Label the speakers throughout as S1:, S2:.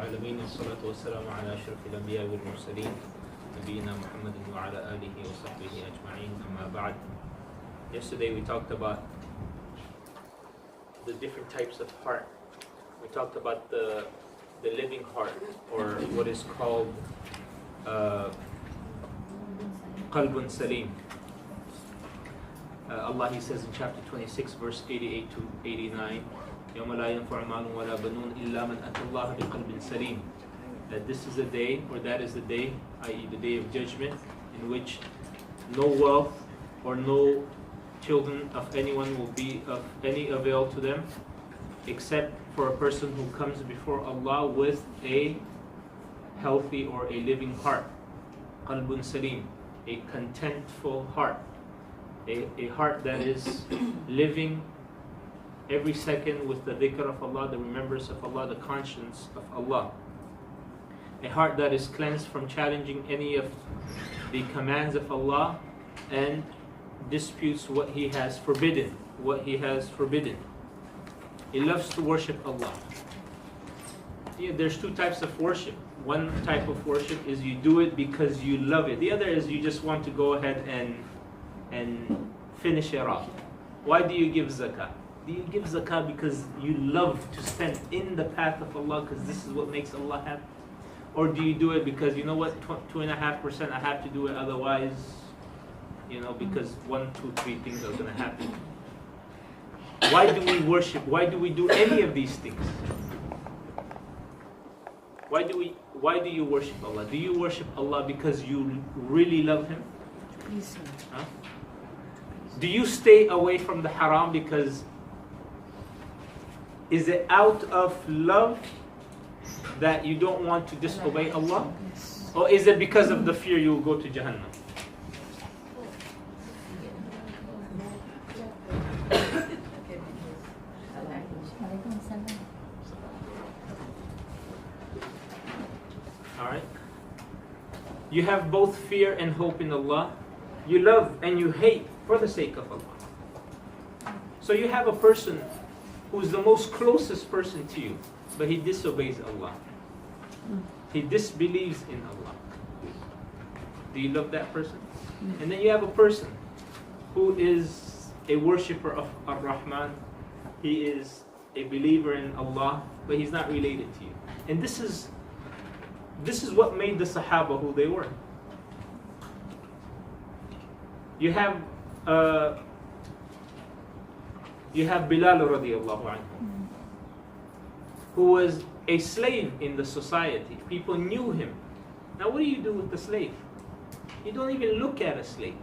S1: العالمين والصلاة والسلام على أشرف الأنبياء والمرسلين نبينا محمد وعلى آله وصحبه أجمعين أما بعد. Yesterday we talked about the different types of heart. We talked about the living heart, or what is called qalbun salim. Allah, He says in chapter 26 verse 88 to 89, يَوْمَ لَا يَنْفَعُ مَالٌ وَلَا بَنُونَ إِلَّا مَنْ أَتَى اللَّهَ بِقَلْبٍ سَلِيمٍ. That this is a day, or that is the day, i.e. the day of judgment, in which no wealth or no children of anyone will be of any avail to them, except for a person who comes before Allah with a healthy or a living heart. Qalbun salim, a contentful heart, a heart that is living every second with the dhikr of Allah, the remembrance of Allah, the conscience of Allah. A heart that is cleansed from challenging any of the commands of Allah and disputes what He has forbidden. He loves to worship Allah. Yeah, there's two types of worship. One type of worship is you do it because you love it. The other is you just want to go ahead and finish it off. Why do you give zakah? Do you give zakah because you love to spend in the path of Allah, because this is what makes Allah happy? Or do you do it because, you know what, 2.5% I have to do it, otherwise, because 1, 2, 3 things are going to happen? Why do we worship? Why do we do any of these things? Why do you worship Allah? Do you worship Allah because you really love Him? Huh? Do you stay away from the haram because is it out of love that you don't want to disobey Allah? Or is it because of the fear you will go to Jahannam? Alright? You have both fear and hope in Allah. You love and you hate for the sake of Allah. So you have a person who's the most closest person to you, but he disobeys Allah. He disbelieves in Allah. Do you love that person? And then you have a person who is a worshipper of Ar-Rahman. He is a believer in Allah, but he's not related to you. And this is what made the Sahaba who they were. You have Bilal radiallahu anhu, who was a slave in the society. People knew him. Now what do you do with the slave? You don't even look at a slave.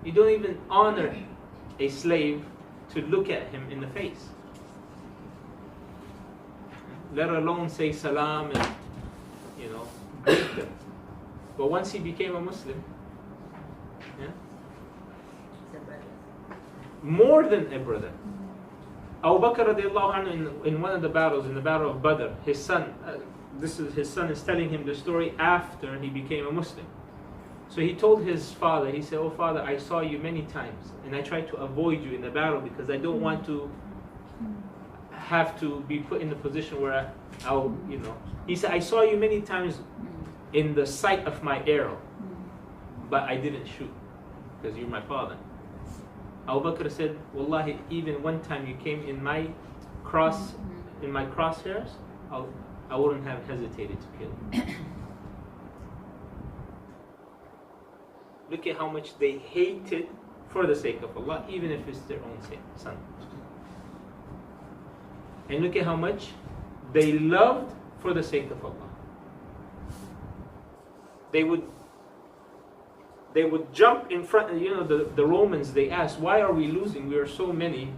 S1: You don't even honor a slave to look at him in the face. Let alone say salam and, greet them. But once he became a Muslim, more than a brother. Abu Bakr radiallahu anhu in one of the battles, in the battle of Badr, his son is telling him the story after he became a Muslim. So he told his father, he said, "Oh father, I saw you many times and I tried to avoid you in the battle because I don't want to have to be put in the position where I'll. He said, I saw you many times in the sight of my arrow, but I didn't shoot because you're my father." Abu Bakr said, "Wallahi, even one time you came in my crosshairs, I wouldn't have hesitated to kill you." Look at how much they hated for the sake of Allah, even if it's their own son. And look at how much they loved for the sake of Allah. They would jump in front. The Romans, they asked, "Why are we losing? We are so many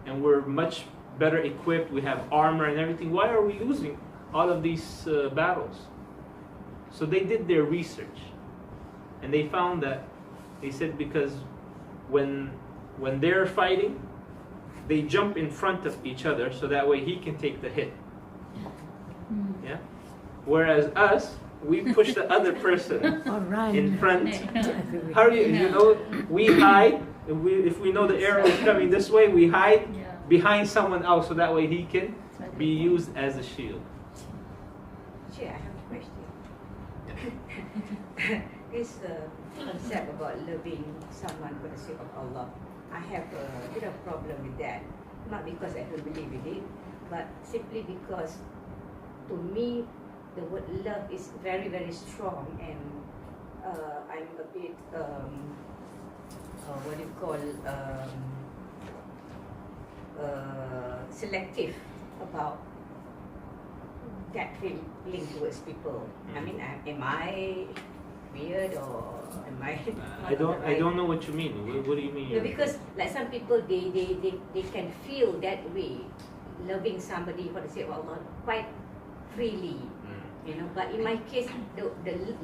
S1: and we're much better equipped. We have armor and everything. Why are we losing all of these battles?" So they did their research and they found that, they said, because when they're fighting, they jump in front of each other so that way he can take the hit. Yeah? Whereas us, we push the other person in front. We hide. If we know the arrow is coming this way, we hide behind someone else so that way he can be used as a shield.
S2: Sheikh, I have a question. This concept about loving someone for the sake of Allah, I have a bit of problem with that. Not because I don't believe in it, but simply because to me the word love is very, very strong, and I'm a bit what do you call selective about that feeling towards people. I mean, am I weird, or am I?
S1: I don't know what you mean. What do you mean?
S2: No, because like some people, they can feel that way, loving somebody for the sake of Allah quite freely, you know. But in my case, the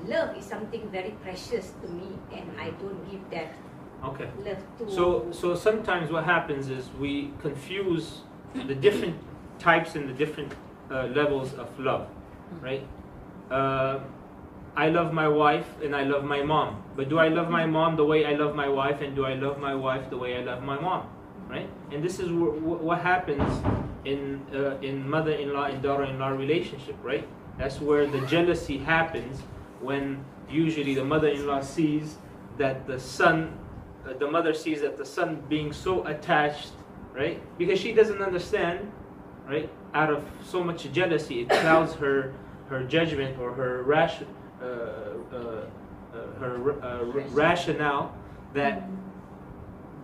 S2: love is something very precious to me, and I don't give that love to.
S1: So sometimes what happens is we confuse the different types and the different levels of love, right? I love my wife and I love my mom, but do I love my mom the way I love my wife, and do I love my wife the way I love my mom, right? And this is what happens in mother-in-law and daughter-in-law relationship, right? That's where the jealousy happens, when usually the mother-in-law sees that the son, the mother sees that the son being so attached, right? Because she doesn't understand, right? Out of so much jealousy, it clouds her judgment or her rationale, that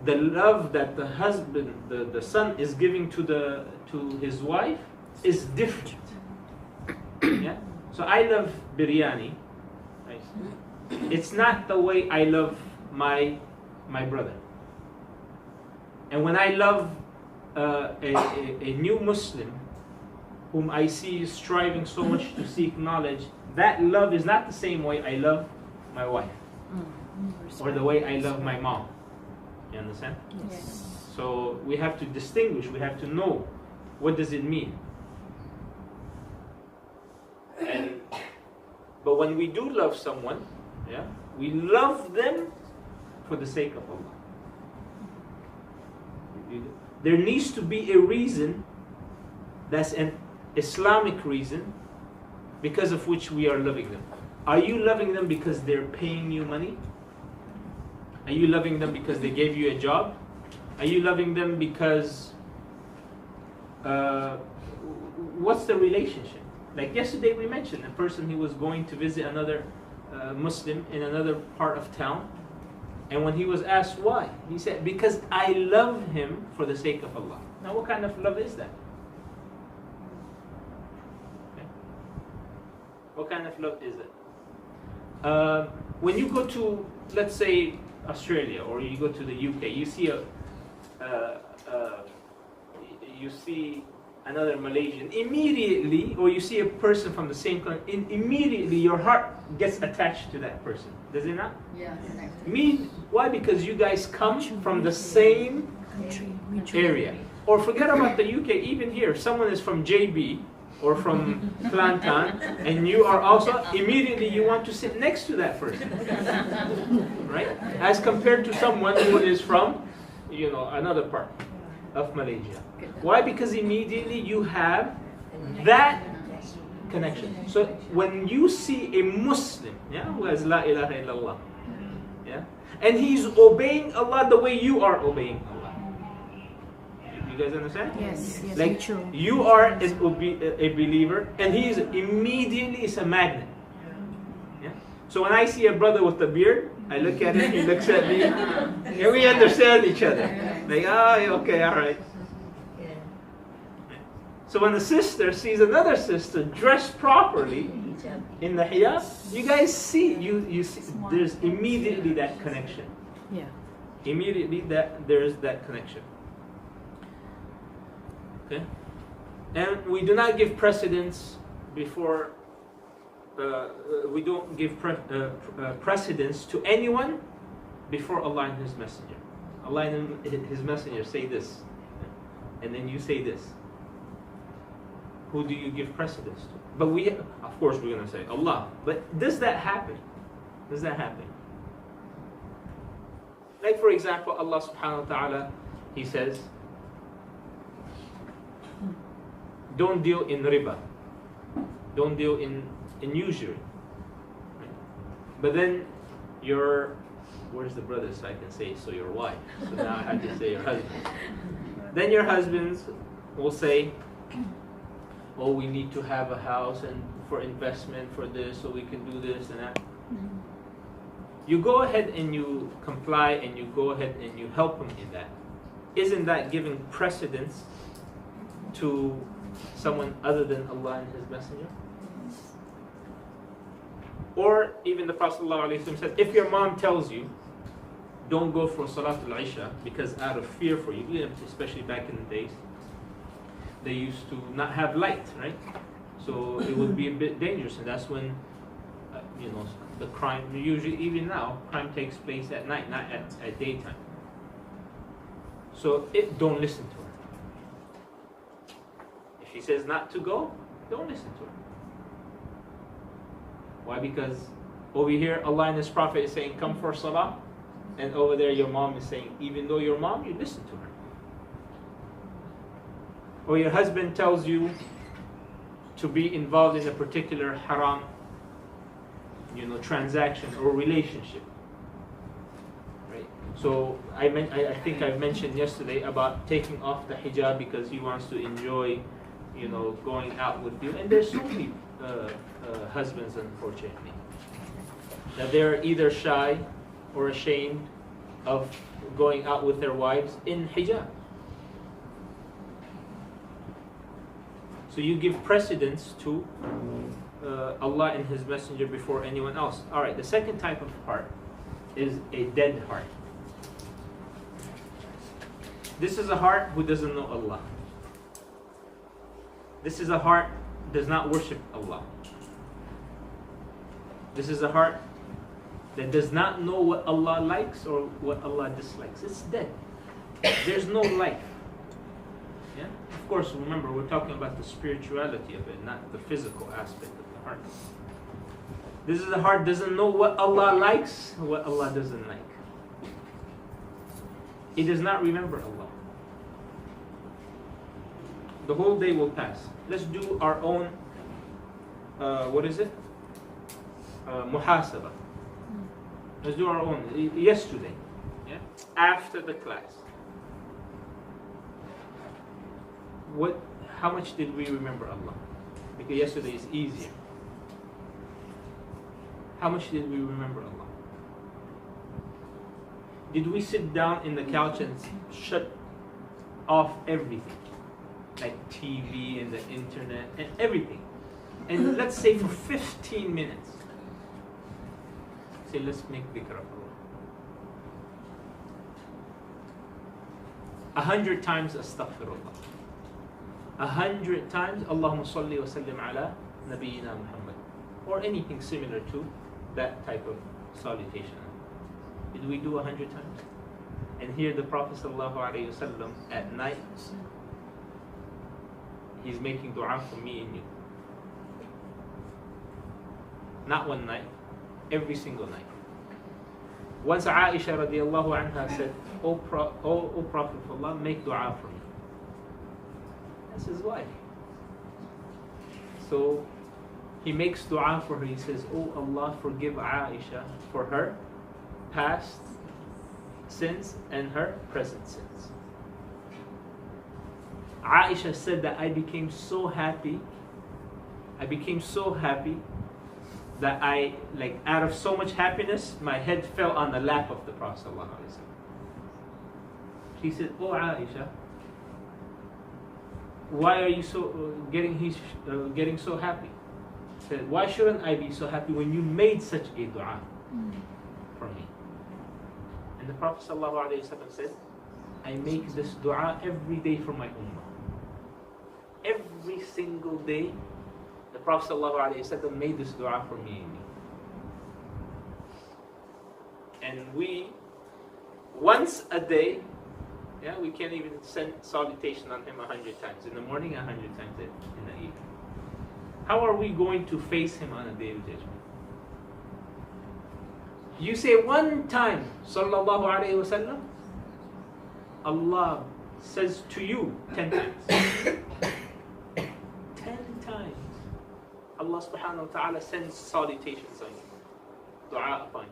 S1: the love that the husband, the son is giving to his wife is different. Yeah. So I love biryani. Right? It's not the way I love my brother. And when I love a new Muslim whom I see striving so much to seek knowledge, that love is not the same way I love my wife or the way I love my mom. You understand?
S3: Yes.
S1: So we have to distinguish, we have to know what does it mean. But when we do love someone, yeah, we love them for the sake of Allah. There needs to be a reason, that's an Islamic reason, because of which we are loving them. Are you loving them because they're paying you money? Are you loving them because they gave you a job? Are you loving them because what's the relationship? Like yesterday we mentioned a person who was going to visit another Muslim in another part of town, and when he was asked why, he said, because I love him for the sake of Allah. Now what kind of love is that? Okay. What kind of love is that? When you go to, let's say, Australia, or you go to the UK, you see another Malaysian immediately, or you see a person from the same country, immediately your heart gets attached to that person. Does it not?
S3: Yeah.
S1: Why? Because you guys come from the same area. Or forget about the UK, even here, if someone is from JB or from Kelantan, and you are also, immediately you want to sit next to that person. Right? As compared to someone who is from, another part of Malaysia. Why? Because immediately you have that connection. So when you see a Muslim, who has La ilaha illallah, and he's obeying Allah the way you are obeying Allah. You guys understand?
S3: Yes,
S1: like
S3: true.
S1: You are a believer, and he is immediately is a magnet. So when I see a brother with a beard, I look at him, he looks at me, and we understand each other. Like, okay, all right. So when a sister sees another sister dressed properly in the hijab, you guys see, you see, there's immediately that connection.
S3: Yeah.
S1: Immediately there's that connection. Okay? And we do not give precedence before. We don't give precedence to anyone before Allah and His Messenger. Allah and His Messenger say this, and then you say this. Who do you give precedence to? But of course, we're going to say Allah. But does that happen? Does that happen? Like for example, Allah subhanahu wa ta'ala, He says, don't deal in riba. Don't deal in in usury. Right? But then where's the brother so I can say, so your wife. So now I can say your husband. Then your husbands will say, oh, we need to have a house and for investment for this, so we can do this and that. You go ahead and you comply and you go ahead and you help them in that. Isn't that giving precedence to someone other than Allah and His Messenger? Or even the Prophet ﷺ said, if your mom tells you, don't go for Salatul Isha because out of fear for you, especially back in the days, they used to not have light, right? So it would be a bit dangerous, and that's when, the crime, usually even now, crime takes place at night, not at daytime. So don't listen to her. If she says not to go, don't listen to her. Why? Because over here, Allah and His Prophet is saying, come for salah. And over there, your mom is saying, even though your mom, you listen to her. Or your husband tells you to be involved in a particular haram, transaction or relationship. Right? So I think I've mentioned yesterday about taking off the hijab because he wants to enjoy, going out with you. And there's so many husbands, unfortunately, that they're either shy or ashamed of going out with their wives in hijab. So you give precedence to Allah and His Messenger before anyone else. Alright, the second type of heart is a dead heart. This is a heart who doesn't know Allah. This is a heart does not worship Allah. This is a heart that does not know what Allah likes or what Allah dislikes. It's dead. There's no life. Yeah? Of course, remember, we're talking about the spirituality of it, not the physical aspect of the heart. This is a heart doesn't know what Allah likes or what Allah doesn't like. It does not remember Allah. The whole day will pass. Let's do our own, muhasabah. Let's do our own. Yesterday, yeah, after the class, how much did we remember Allah? Because yesterday is easier. How much did we remember Allah? Did we sit down in the couch and shut off everything? Like TV and the internet and everything. And let's say for 15 minutes. Say, let's make dhikr of Allah. 100 times astaghfirullah. 100 times Allahumma salli wa sallim ala nabiyyina Muhammad. Or anything similar to that type of salutation. Did we do 100 times? And here the Prophet ﷺ at night, he's making dua for me and you. Not one night, every single night. Once Aisha radiallahu anha said, O Prophet of Allah, make dua for me. That's his wife. So he makes dua for her. He says, Oh Allah, forgive Aisha for her past sins and her present sins. Aisha said that I became so happy that out of so much happiness, my head fell on the lap of the Prophet ﷺ. She said, Oh Aisha, why are you getting so happy? She said, why shouldn't I be so happy when you made such a dua for me? And the Prophet ﷺ said, I make this dua every day for my ummah. Every single day, the Prophet ﷺ made this dua for me and you. And we, once a day, we can't even send salutation on him 100 times. In the morning, 100 times in the evening. How are we going to face him on a day of judgment? You say one time, sallallahu alayhi wa sallam, Allah says to you 10 times. 10 times. Allah subhanahu subhanahu wa ta'ala sends salutations on you, dua upon you.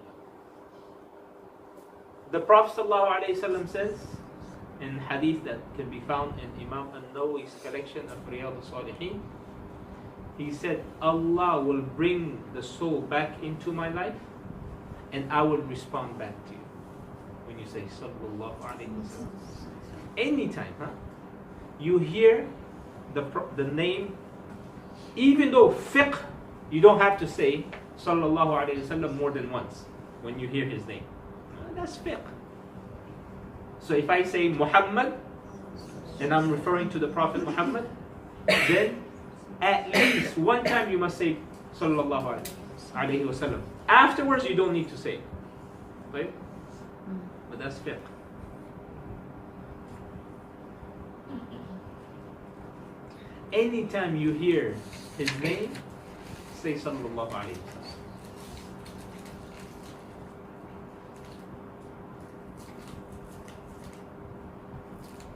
S1: The Prophet sallallahu alayhi wasallam says in hadith that can be found in Imam an-Nawawi's collection of Riyadh al-Salihin, he said, Allah will bring the soul back into my life and I will respond back to you. When you say sallallahu alayhi wasallam, anytime, you hear the name, even though fiqh, you don't have to say sallallahu alayhi wasallam more than once when you hear his name. That's fiqh. So if I say Muhammad and I'm referring to the Prophet Muhammad, then at least one time you must say sallallahu alayhi wasallam. Afterwards you don't need to say it. Right? But that's fiqh. Anytime you hear his name, say sallallahu alayhi wasallam.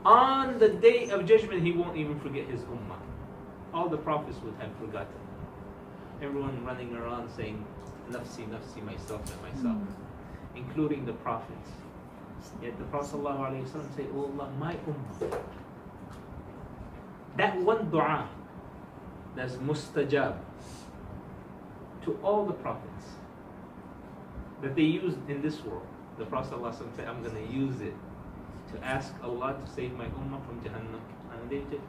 S1: On the day of judgment, he won't even forget his ummah. All the prophets would have forgotten. Everyone running around saying, nafsi, nafsi, myself and myself, including the prophets. Yet the Prophet ﷺ said, oh Allah, my ummah. That one dua that's mustajab to all the prophets that they used in this world. The Prophet ﷺ said, I'm going to use it to ask Allah to save my ummah from Jahannam. And they did.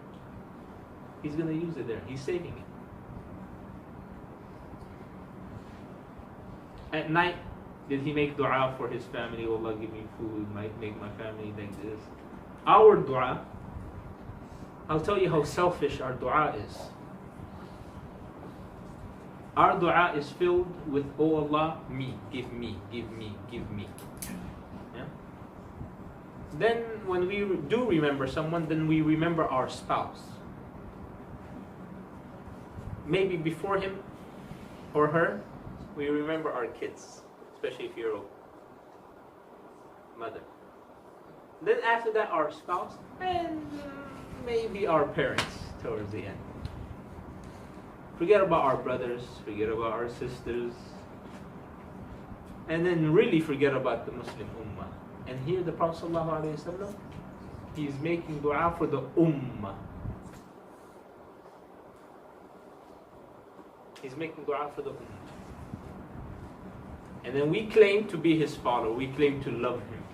S1: He's going to use it there. He's saving it. At night, did he make dua for his family? Oh Allah, give me food, make my family like this. Our dua, I'll tell you how selfish our dua is. Our dua is filled with, oh Allah, me, give me, give me, give me. Yeah? Then when we do remember someone, then we remember our spouse. Maybe before him or her, we remember our kids, especially if you're a mother. Then after that, our spouse, and maybe our parents towards the end. Forget about our brothers, forget about our sisters, and then really forget about the Muslim Ummah. And here the Prophet ﷺ, he's making dua for the Ummah. He's making dua for the Ummah. And then we claim to be his follower, we claim to love him.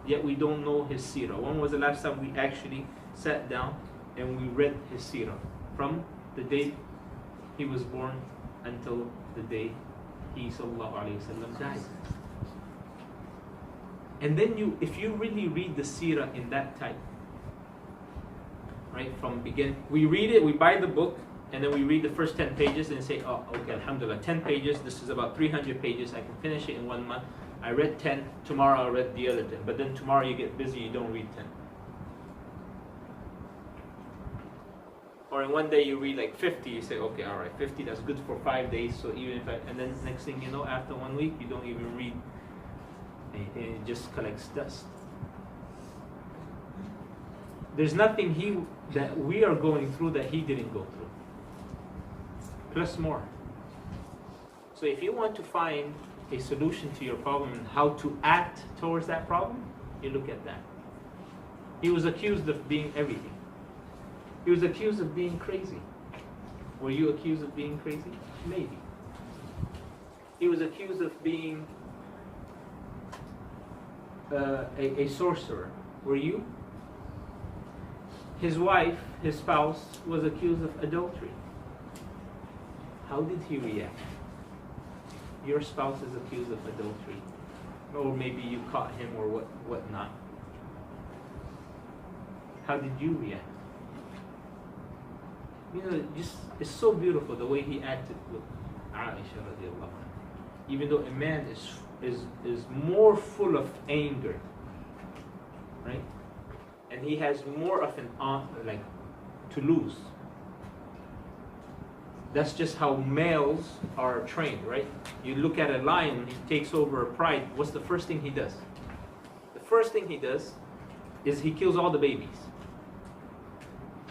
S1: Yet we don't know his seerah. When was the last time we actually sat down and we read his seerah? From the day he was born until the day he ﷺ died. And then if you really read the seerah in that type, right, from begin, we read it, we buy the book, and then we read the first 10 pages and say, oh, okay, alhamdulillah, 10 pages, this is about 300 pages, I can finish it in 1 month. I read 10, tomorrow I'll read the other 10. But then tomorrow you get busy, you don't read 10. Or in one day you read like 50, you say, okay, all right, 50, that's good for 5 days. So even if and then next thing you know, after 1 week, you don't even read anything, it just collects dust. There's nothing that we are going through that he didn't go through. Plus more. So if you want to find a solution to your problem and how to act towards that problem, you look at that. He was accused of being everything. He was accused of being crazy. Were you accused of being crazy? Maybe. He was accused of being a sorcerer. Were you? His wife, his spouse, was accused of adultery. How did he react? Your spouse is accused of adultery. Or maybe you caught him or whatnot. How did you react? You know, it's so beautiful the way he acted with Aisha radiallahu anha. Even though a man is more full of anger, right? And he has more of an to lose. That's just how males are trained, right? You look at a lion, when he takes over a pride, what's the first thing he does? The first thing he does is he kills all the babies.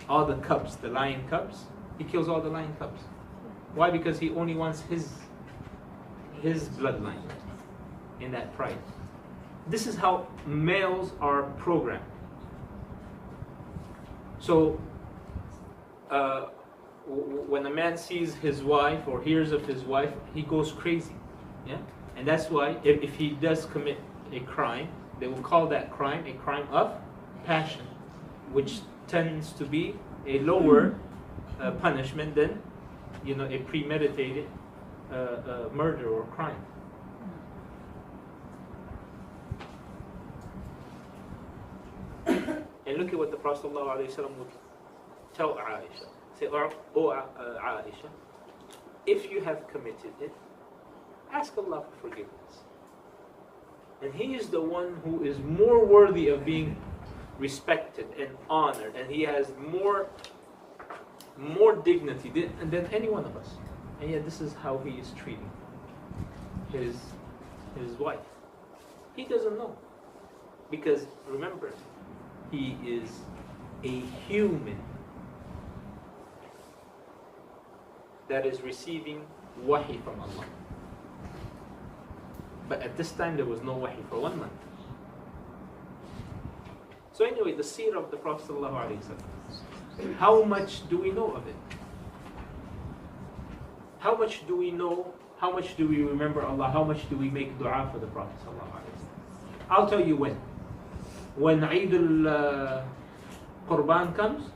S1: all the cubs, the lion cubs, he kills all the lion cubs. Why? Because he only wants his bloodline in that pride. This is how males are programmed. So when a man sees his wife or hears of his wife, he goes crazy. Yeah? And that's why if he does commit a crime, they will call that crime a crime of passion, which tends to be a lower punishment than, you know, a premeditated murder or crime. And look at what the Prophet ﷺ would tell Aisha. Say, "Oh Aisha, if you have committed it, ask Allah for forgiveness. And He is the one who is more worthy of being respected and honored, and He has more dignity than any one of us. And yet this is how He is treating his wife. He doesn't know. Because remember, he is a human that is receiving wahi from Allah. But at this time there was no wahi for 1 month. So anyway, the seerah of the Prophet ﷺ, how much do we know of it? How much do we know? How much do we remember Allah? How much do we make dua for the Prophet ﷺ? I'll tell you when. When Eid al-Qurban comes,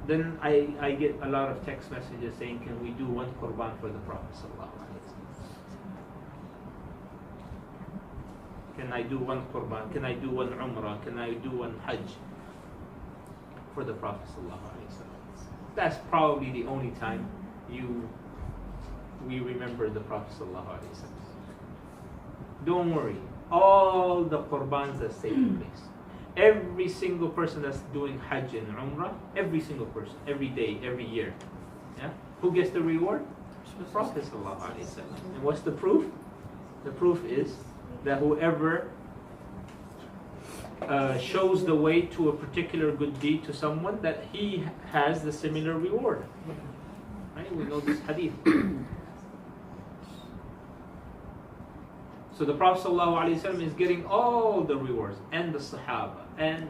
S1: then I get a lot of text messages saying, can we do one Qurban for the Prophet ﷺ? Can I do one Qurban? Can I do one Umrah? Can I do one Hajj for the Prophet ﷺ? That's probably the only time we remember the Prophet ﷺ. Don't worry, all the Qurbans that's taking place, every single person that's doing Hajj and Umrah, every single person, every day, every year, yeah? Who gets the reward? The Prophet ﷺ. And what's the proof? The proof is that whoever shows the way to a particular good deed to someone, that he has the similar reward. Right? We know this hadith. So the Prophet ﷺ is getting all the rewards, and the Sahaba, and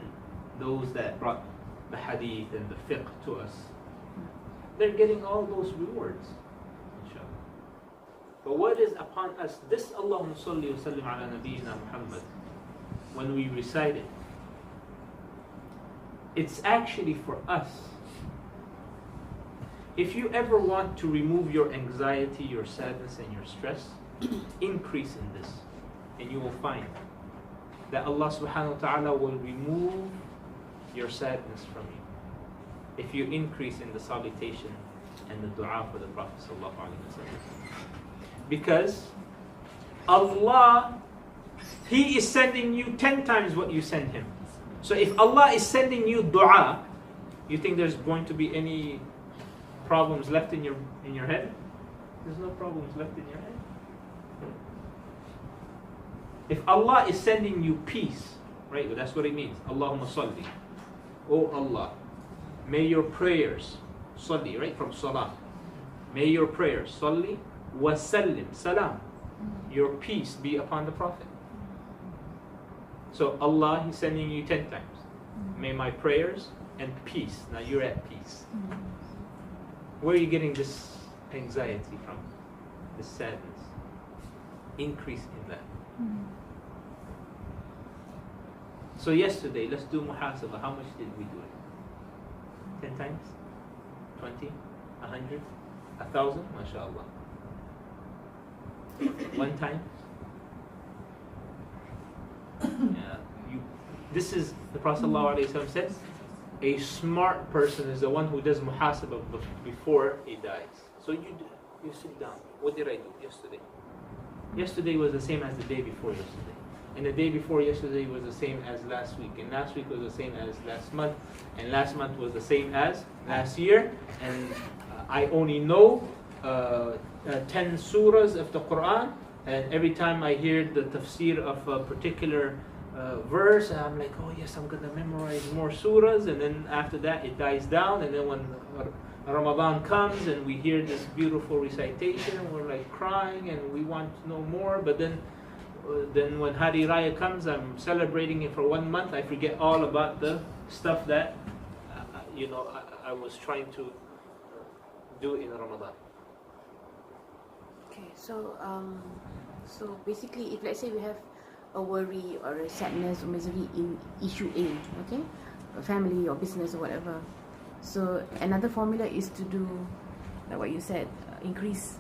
S1: those that brought the hadith and the fiqh to us. They're getting all those rewards. But what is upon us, this Allahumma salli wa sallim ala nabiyyina Muhammad, when we recite it, it's actually for us. If you ever want to remove your anxiety, your sadness, and your stress, increase in this, and you will find that Allah subhanahu wa ta'ala will remove your sadness from you if you increase in the salutation and the dua for the Prophet sallallahu alaihi wasallam. Because Allah, He is sending you 10 times what you send Him. So if Allah is sending you dua, you think there's going to be any problems left in your head? There's no problems left in your head. If Allah is sending you peace, right? Well, that's what it means. Allahumma salli. Oh Allah, may your prayers, salli, right? From salah. May your prayers, salli, wa sallim, salam. Your peace be upon the Prophet. So Allah, He's sending you 10 times. May my prayers and peace. Now you're at peace. Where are you getting this anxiety from? This sadness? Increase in that. So yesterday, let's do muhasabah. How much did we do it? 10 times? 20? 100? 1,000? MashaAllah. 1 time? Yeah. This is, the Prophet ﷺ said, a smart person is the one who does muhasabah before he dies. So you sit down. What did I do yesterday? Yesterday was the same as the day before yesterday. And the day before yesterday was the same as last week. And last week was the same as last month. And last month was the same as last year. And I only know 10 surahs of the Quran. And every time I hear the tafsir of a particular verse, and I'm like, oh yes, I'm gonna memorize more surahs, and then after that it dies down, and then when Ramadan comes and we hear this beautiful recitation, we're like crying and we want to know more, but then when Hari Raya comes, I'm celebrating it for 1 month, I forget all about the stuff that I was trying to do in Ramadan.
S3: Okay, so basically, if let's say we have a worry or a sadness or misery in issue A, okay, a family or business or whatever, so another formula is to do, like what you said, increase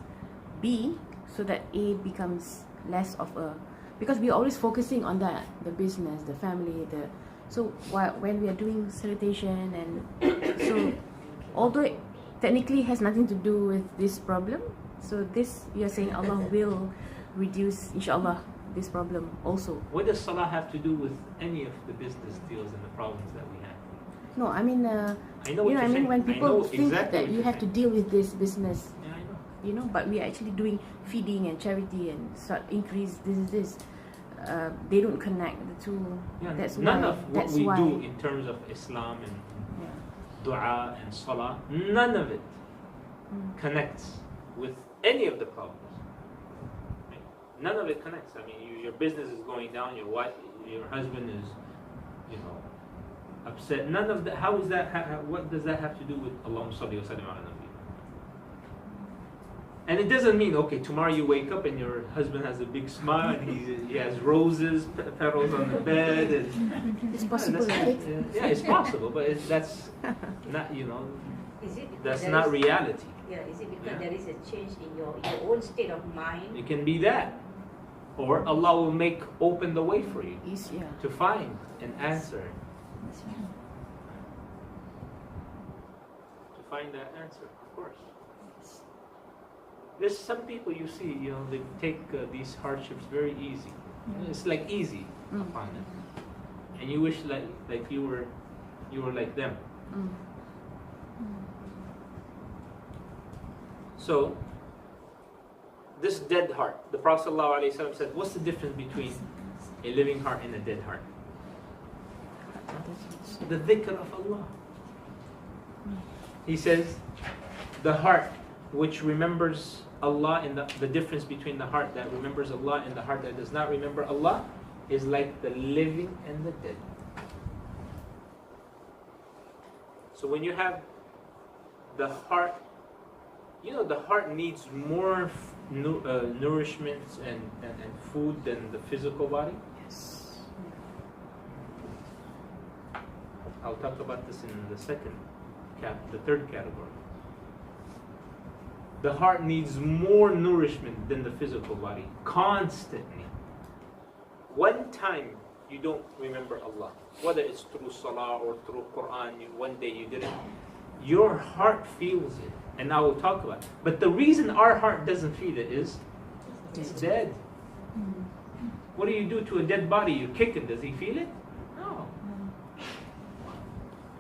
S3: B so that A becomes less of a, because we're always focusing on that, the business, the family, so when we are doing salutation, and so although it technically has nothing to do with this problem, so this, you're saying Allah will reduce, inshallah, this problem also.
S1: What does salah have to do with any of the business deals and the problems that we have?
S3: No, I mean,
S1: I know what you're saying.
S3: when people think
S1: exactly
S3: that you have to deal with this business,
S1: yeah, I know.
S3: but we are actually doing feeding and charity and sort increase this. They don't connect the two.
S1: Yeah,
S3: that's
S1: none
S3: why,
S1: of what we do in terms of Islam and dua and salah, none of it connects with any of the problems. Right? None of it connects. I mean, your business is going down, your husband is, upset. None of that. How is that? What does that have to do with Allahumma salli wa sallim ala nabi? And it doesn't mean, okay, tomorrow you wake up and your husband has a big smile and he has roses, petals on the bed. And,
S3: it's possible, right?
S1: Yeah, it's possible, but that's not,
S2: Is it
S1: that's not reality.
S2: Yeah, is it because there is a change in your own state of mind?
S1: It can be that. Or Allah will open the way for you to find an answer. To find that answer, of course. There's some people you see, they take these hardships very easy. It's like easy upon them, and you wish like you were like them. So this dead heart, the Prophet ﷺ said, what's the difference between a living heart and a dead heart? The dhikr of Allah. He says, the heart which remembers Allah, and the difference between the heart that remembers Allah and the heart that does not remember Allah is like the living and the dead. So when you have the heart, the heart needs more nourishment and food than the physical body.
S3: Yes.
S1: I'll talk about this in the third category. The heart needs more nourishment than the physical body, constantly. One time you don't remember Allah, whether it's through salah or through Quran, one day you didn't, your heart feels it, and I will talk about it. But the reason our heart doesn't feel it is it's dead. What do you do to a dead body? You kick it, does he feel it? No.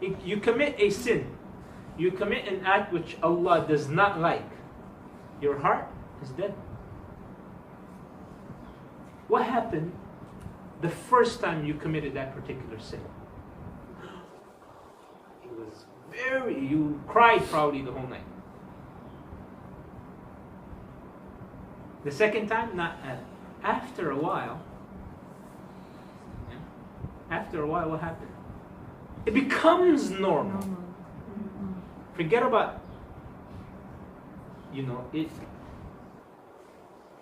S1: You commit a sin, you commit an act which Allah does not like, your heart is dead. What happened the first time you committed that particular sin? It was you cried probably the whole night. The second time, not after a while. After a while, what happened? It becomes normal. Forget about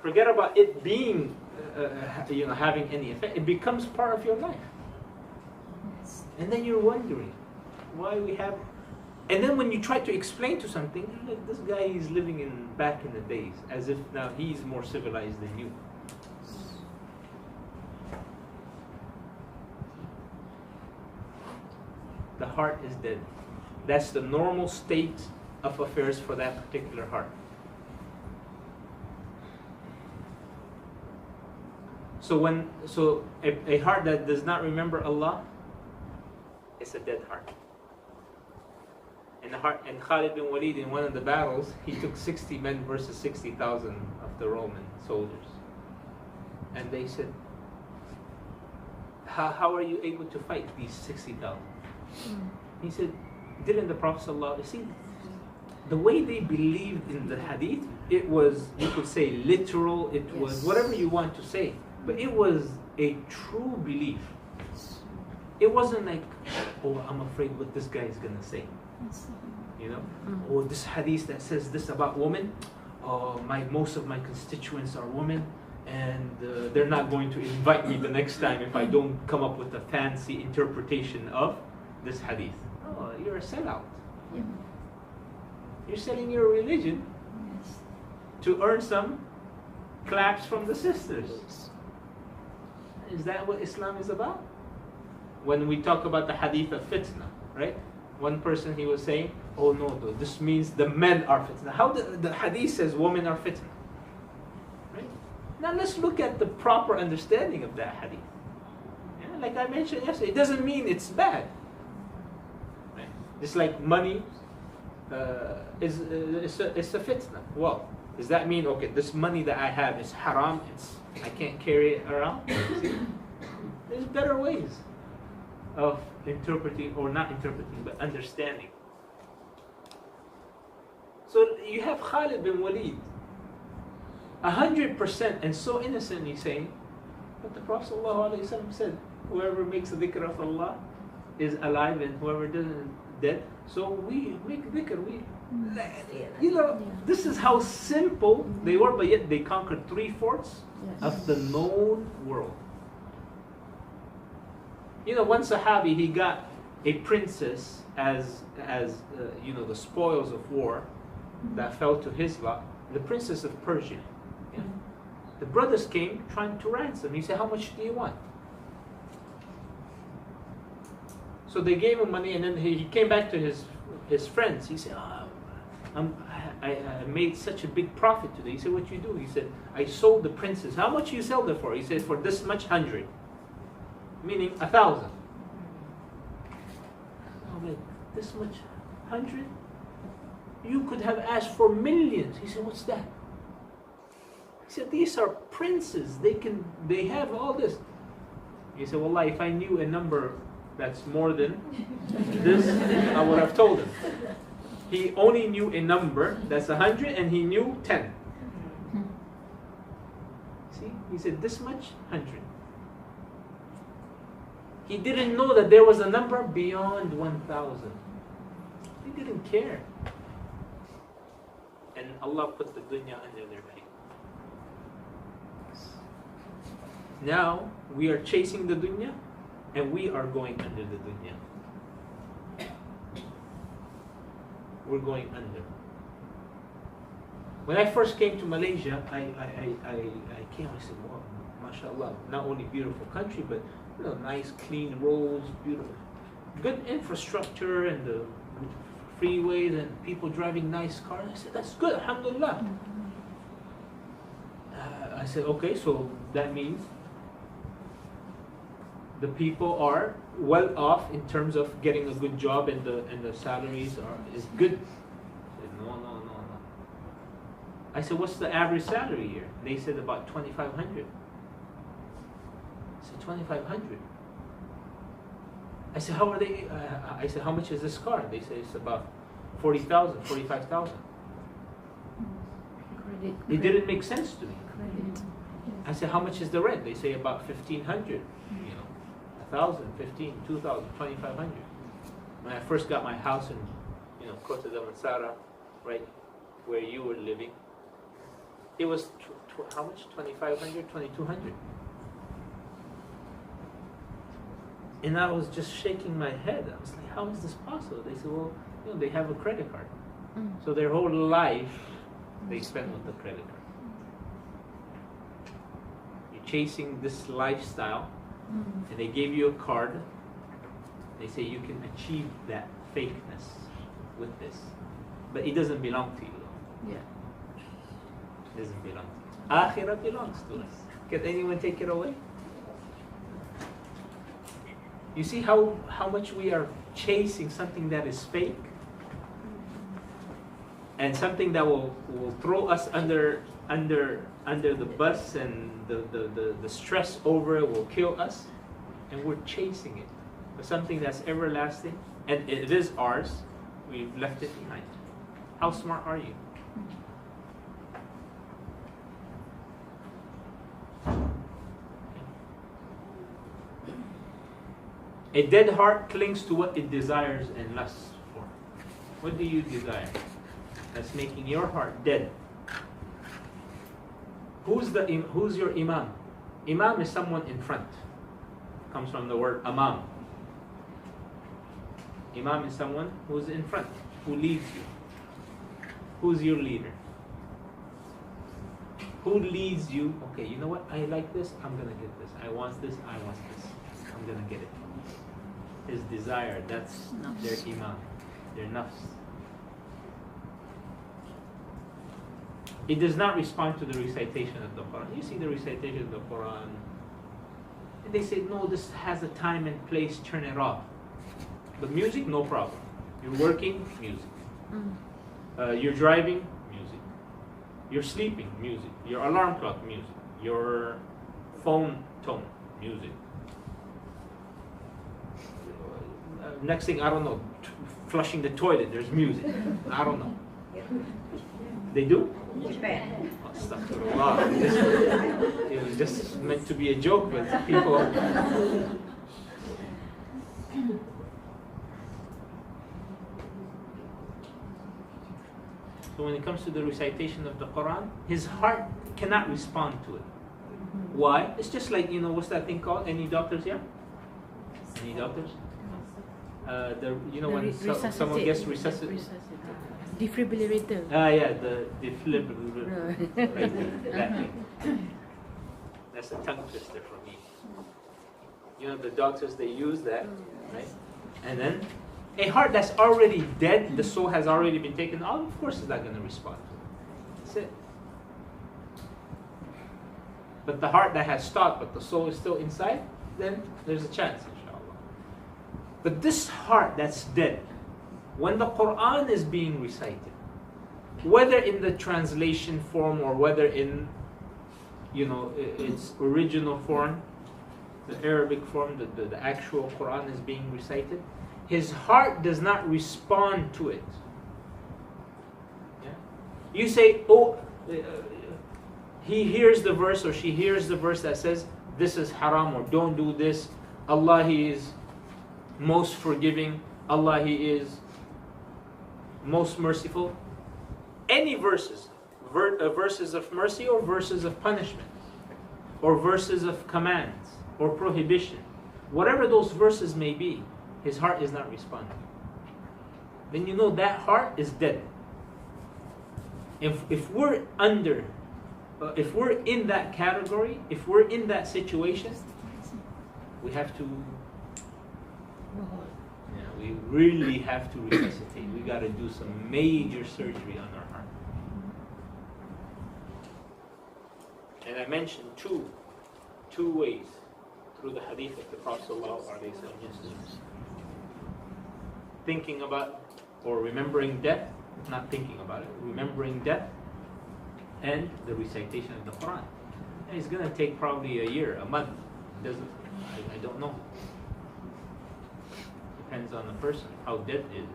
S1: forget about it being having any effect. It becomes part of your life,
S3: Yes.
S1: and then you're wondering why we have. And then when you try to explain to something, like, this guy is living back in the days, as if now he's more civilized than you. The heart is dead. That's the normal state of affairs for that particular heart. So a heart that does not remember Allah is a dead heart. And Khalid bin Walid, in one of the battles, he took 60 men versus 60,000 of the Roman soldiers. And they said, how are you able to fight these 60,000? He said, didn't the Prophet ﷺ, see, the way they believed in the hadith, it was, you could say literal, it was whatever you want to say, but it was a true belief. It wasn't like, oh, I'm afraid what this guy is going to say. You know, or this hadith that says this about women, most of my constituents are women, and they're not going to invite me the next time if I don't come up with a fancy interpretation of this hadith. Oh, you're a sellout.
S3: Yeah.
S1: You're selling your religion to earn some claps from the sisters. Is that what Islam is about? When we talk about the hadith of fitna, right? One person, he was saying, oh no, this means the men are fitna. How the hadith says women are fitna? Right? Now let's look at the proper understanding of that hadith. Yeah, like I mentioned yesterday, it doesn't mean it's bad. Right? Just like money is a fitna. Well, does that mean, okay, this money that I have is haram, I can't carry it around? See? There's better ways of interpreting, or not interpreting, but understanding. So you have Khalid bin Walid, 100% and so innocently saying, but the Prophet ﷺ said, whoever makes a dhikr of Allah is alive, and whoever doesn't, dead. So we make dhikr, you know, this is how simple they were, but yet they conquered 3/4 of the known world. You know, one Sahabi, he got a princess as you know, the spoils of war that fell to his lot, the princess of Persia. Yeah? The brothers came trying to ransom. He said, how much do you want? So they gave him money, and then he came back to his friends. He said, I made such a big profit today. He said, what you do? He said, I sold the princess. How much you sell it for? He said, for this much 100. Meaning 1,000. Oh man, this much 100? You could have asked for millions. He said, what's that? He said, these are princes. They have all this. He said, Wallah, if I knew a number that's more than this, I would have told him. He only knew a number that's 100, and he knew 10. See, he said, this much 100. He didn't know that there was a number beyond 1,000. He didn't care. And Allah put the dunya under their feet. Now, we are chasing the dunya, and we are going under the dunya. We're going under. When I first came to Malaysia, I came, I said, wow, mashallah, not only beautiful country, but you know, nice clean roads, beautiful, good infrastructure, and the freeways, and people driving nice cars. I said, that's good, alhamdulillah. I said, okay, so that means the people are well off in terms of getting a good job, and the salaries is good. I said, no. I said, what's the average salary here? They said about 2,500. I said, 2,500. I said, how are they? I said, how much is this car? They said it's about 40,000, 45,000. It didn't make sense to me. I said, how much is the rent? They say about 1,500. You know, 1,000, 15, 2,000, 2,500. When I first got my house in, you know, Kota Damansara, right where you were living, it was how much? 2,500, 2,200. And I was just shaking my head. I was like, how is this possible? They said, well, you know, they have a credit card. So their whole life, they spend with the credit card. You're chasing this lifestyle, and they gave you a card. They say you can achieve that fakeness with this. But it doesn't belong to you.
S3: Yeah.
S1: It doesn't belong to you. Akhirah belongs to us. Can anyone take it away? You see how much we are chasing something that is fake, and something that will throw us under the bus, and the stress over it will kill us. and we're chasing it. But something that's everlasting, and it is ours, we've left it behind. How smart are you? A dead heart clings to what it desires and lusts for. What do you desire? That's making your heart dead. Who's your imam? Imam is someone in front. Comes from the word amam. Imam is someone who's in front, who leads you. Who's your leader? Who leads you? Okay, you know what? I like this, I'm gonna get this. I want this, I'm gonna get it. His desire, that's their imam, their nafs. It does not respond to the recitation of the Quran. You see the recitation of the Quran, and they say, no, this has a time and place, turn it off. But music, no problem. You're working, music. You're driving, music. You're sleeping, music. Your alarm clock, music. Your phone tone, music. Next thing, I don't know, flushing the toilet, there's music. I don't know. They do?
S2: Japan.
S1: Oh, astaghfirullah. It was just meant to be a joke, but people. So when it comes to the recitation of the Quran, his heart cannot respond to it. Why? It's just like, what's that thing called? Any doctors here? Any doctors? When someone gets resuscitated.
S3: Defibrillator.
S1: Yeah, the defibrillator. That thing. That's a tongue twister for me. The doctors, they use that, right? And then a heart that's already dead, the soul has already been taken out, of course it's not going to respond to it. That's it. But the heart that has stopped, but the soul is still inside, then there's a chance, inshallah. But this heart that's dead, when the Quran is being recited, whether in the translation form or whether in, its original form, the Arabic form, the actual Quran is being recited, his heart does not respond to it. Yeah? You say, he hears the verse or she hears the verse that says, this is haram or don't do this. Allah, He is most forgiving. Allah, He is most merciful. Any verses, verses of mercy or verses of punishment, or verses of commands or prohibition, whatever those verses may be, his heart is not responding. Then you know that heart is dead. If we're if we're in that category, if we're in that situation, we have to. We really have to resuscitate. We got to do some major surgery on our heart. And I mentioned two ways through the hadith of the Prophet ﷺ. Thinking about or remembering death, not thinking about it, remembering death, and the recitation of the Quran. And it's going to take probably a year, a month. I don't know. Depends on the person. How dead is it?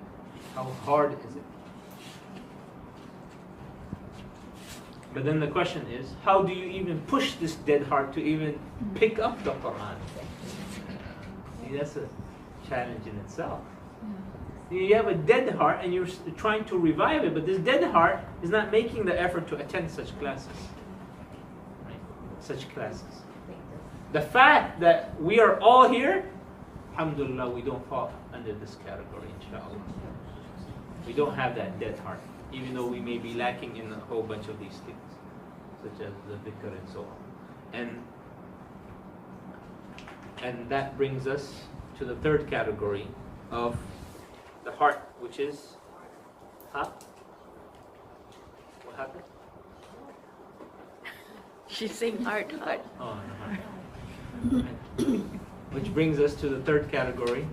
S1: How hard is it? But then the question is, how do you even push this dead heart to even pick up the Quran? See, that's a challenge in itself. You have a dead heart and you're trying to revive it, but this dead heart is not making the effort to attend such classes. Right? Such classes. The fact that we are all here, alhamdulillah, we don't fall under this category, inshallah. We don't have that dead heart, even though we may be lacking in a whole bunch of these things, such as the dhikr and so on. And that brings us to the third category of the heart, which is, what happened?
S3: She's saying heart.
S1: Oh, the heart. Which brings us to the third category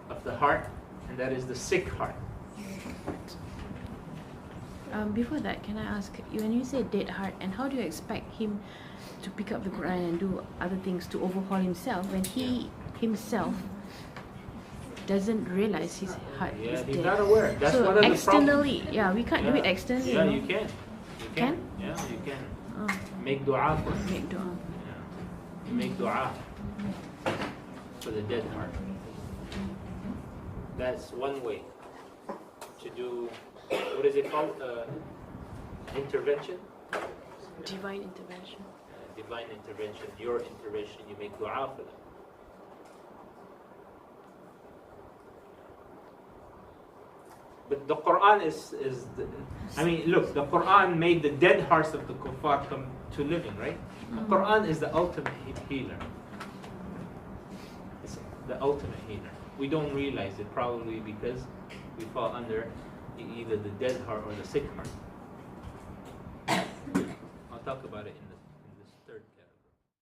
S1: of the heart, and that is the sick heart.
S3: Before that, can I ask, when you say dead heart, and how do you expect him to pick up the Quran and do other things to overhaul himself when he himself doesn't realize his heart
S1: Yeah,
S3: is
S1: he's
S3: dead.
S1: not aware. That's
S3: So
S1: one of the
S3: externally,
S1: problems.
S3: yeah, we can't do it externally.
S1: Yeah,
S3: no?
S1: you can. You can.
S3: Can?
S1: Yeah, you can.
S3: Oh,
S1: Make dua for him.
S3: make dua.
S1: Yeah. You make dua for the dead heart. That's one way to do, what is it called? Intervention?
S3: Divine intervention.
S1: Divine intervention, your intervention, you make dua for them. But the Quran I mean, look, the Quran made the dead hearts of the kuffar come to living, right? The Quran is the ultimate healer. It's the ultimate healer. We don't realize it probably because we fall under either the dead heart or the sick heart. I'll talk about it in the